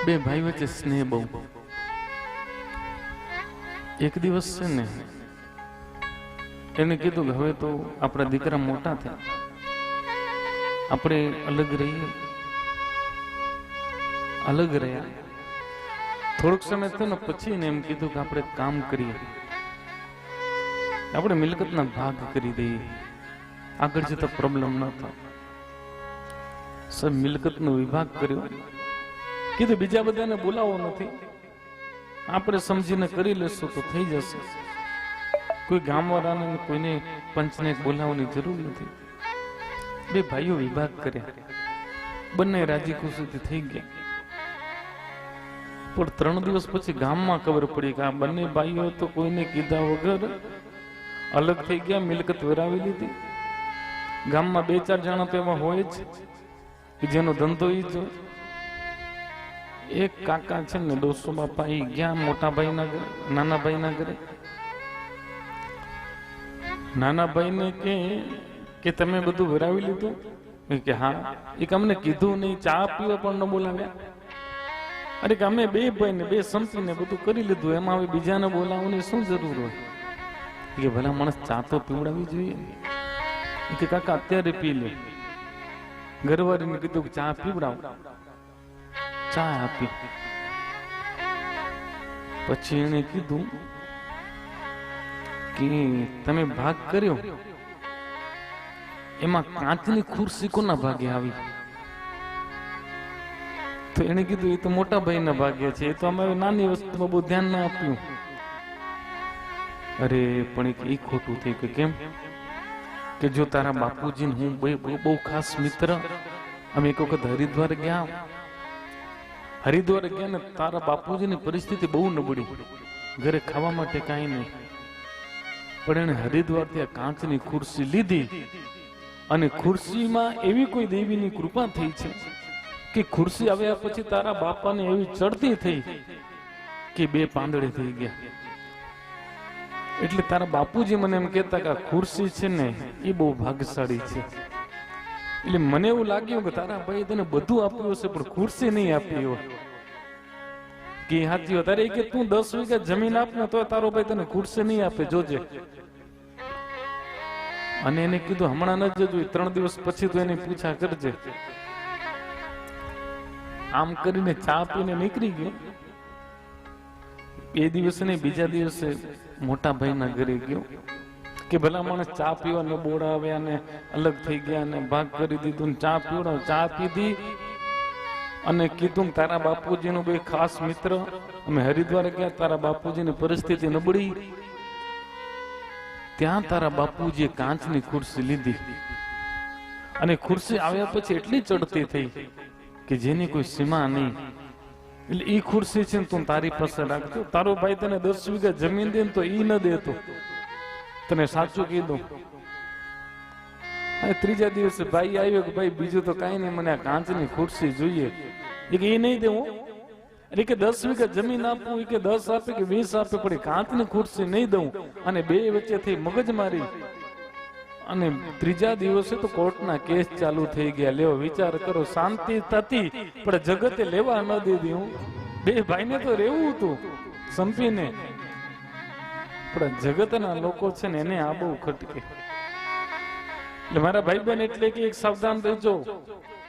બે ભાઈ વચ્ચે સ્નેહ બહુ. એક દિવસ છે ને એને કીધું કે હવે તો આપણા દીકરા મોટા થયા, આપણે અલગ રહીએ. અલગ રહ્યા થોડોક સમય થયો ને પછી એને એમ કીધું કે આપણે કામ કરીએ, આપણે મિલકતના ભાગ કરી દઈએ, આગળ જતા પ્રોબ્લેમ ન થાય. સબ મિલકતનો વિભાગ કર્યો. કીધું બીજા બધાને બોલાવો નથી, આપણે સમજીને કરી લેશું તો થઈ જશે. કોઈ ગામવાળાને કોઈને પંચને બોલાવવાની જરૂર નથી. બે ભાઈઓ વિભાગ કર્યા, બંને રાજી ખુશીથી થઈ ગયા. પણ 3 દિવસ પછી ગામમાં ખબર પડી કે આ બંને ભાઈઓ તો કોઈને કીધા વગર અલગ થઈ ગયા, મિલકત વેરાવી લીધી. ગામમાં 2-4 જણા તો એમાં હોય જ કે જેનો ધંધો ઈ જ. એક કાકા છે ને 200 બાપા એ ગયા મોટા ભાઈના ઘરે, નાના ભાઈના ઘરે. નાના ભાઈને કે તમે બધું વેરાવી લીધું? કે હા. એક અમને કીધું નહીં, ચા પીવા પણ ન બોલાવ્યા. અરે કે અમે 2 ભાઈને 2 સંપીને બધું કરી લીધું, એમાં હવે બીજાને બોલાવવાની શું જરૂર હોય? કે ભલા માણસ ચા તો પીવડાવી જોઈએ. કે કાકા અત્યારે પી લે. ઘરવાળીને કીધું કે ચા પીવડાવ. ચા આપી. પછી એને કીધું કે તમે ભાગ કર્યો એમાં કાચની ખુરશી કોના ભાગે આવી? તો એને કીધું એ તો મોટા ભાઈના ભાગ્ય છે, એ તો અમે નાની વસ્તુમાં બહુ ધ્યાન ના આપ્યું. અરે પણ એ ખોટું થયું. કે કેમ? કે જો તારા બાપુજી હું બહુ ખાસ મિત્ર, અમે એક વખત હરિદ્વાર ગયા ને તારા બાપુજીની પરિસ્થિતિ બહુ નબળી, ઘરે ખાવા માટે કાંઈ નહીં. પણ એને હરિદ્વાર ત્યાં કાચની ખુરશી લીધી અને ખુરશીમાં એવી કોઈ દેવીની કૃપા થઈ છે કે ખુરશી આવ્યા પછી તારા બાપાને એવી ચડતી થઈ કે 2 પાંદડે થઈ ગયા. એટલે તારા બાપુજી મને એમ કહેતા કે ખુરશી છે ને એ બહુ ભાગ્યશાળી છે. એટલે મને એવું લાગ્યું કે તારા ભાઈ તને બધું આપ્યું હશે પણ ખુરશી નહીં આપી હોય. કે હાથીઓ તારે કે તું 10 વીઘા જમીન આપ ને તો તારો ભાઈ તને ખુરશી નહીં આપે, જોજે. અને એને કીધું હમણાં ન જજો, 3 દિવસ પછી તો એને પૂછા કરજે. આમ કરીને ચા પીને નીકળી ગયો. 2 દિવસે નહીં, બીજા દિવસે મોટા ભાઈના ઘરે ગયો કે ભલા માણસ ચા પીવાને બોડાવ્યા ને અલગ થઈ ગયા ને ભાગ કરી દીધું. ચા પીવડાવ. ચા પીધી અને કીધું તારા બાપુજીનો બે ખાસ મિત્ર, અમે હરિદ્વાર ગયા, તારા બાપુજીની પરિસ્થિતિ નબળી. ત્યાં તારા બાપુજીએ કાચની ખુરશી લીધી અને ખુરશી આવ્યા પછી એટલી ચડતી થઈ કે જેની કોઈ સીમા નહીં. એટલે એ ખુરશી છે તું તારી પાસે રાખજો. તારો ભાઈ તને 10 વીઘા જમીન દે તો ઈ ન દેતો, તને સાચું કીધું. ત્રીજા દિવસે ભાઈ આવ્યો કે ભાઈ બીજું તો કઈ નહીં, મને આ કાચની ખુરશી જોઈએ. એ કે એ નહીં દેવું. એટલે કે 10 વીઘા જમીન આપવું, એ કે 10 આપે કે 20 આપે, પણ કાચની ખુરશી નહીં દઉં. અને 2 વચ્ચે થઈ મગજ મારી અને ત્રીજા દિવસે તો કોર્ટના કેસ ચાલુ થઈ ગયા. લેવો વિચાર કરો, શાંતિ થતી પણ જગતે લેવા ન દીધી. હું 2 ભાઈને તો રહેવું હતું સંપીને, પણ જગતના લોકો છે ને એને આ બહુ ખટકે. એટલે મારા ભાઈ બહેન એટલે કે એક સાવધાન રહેજો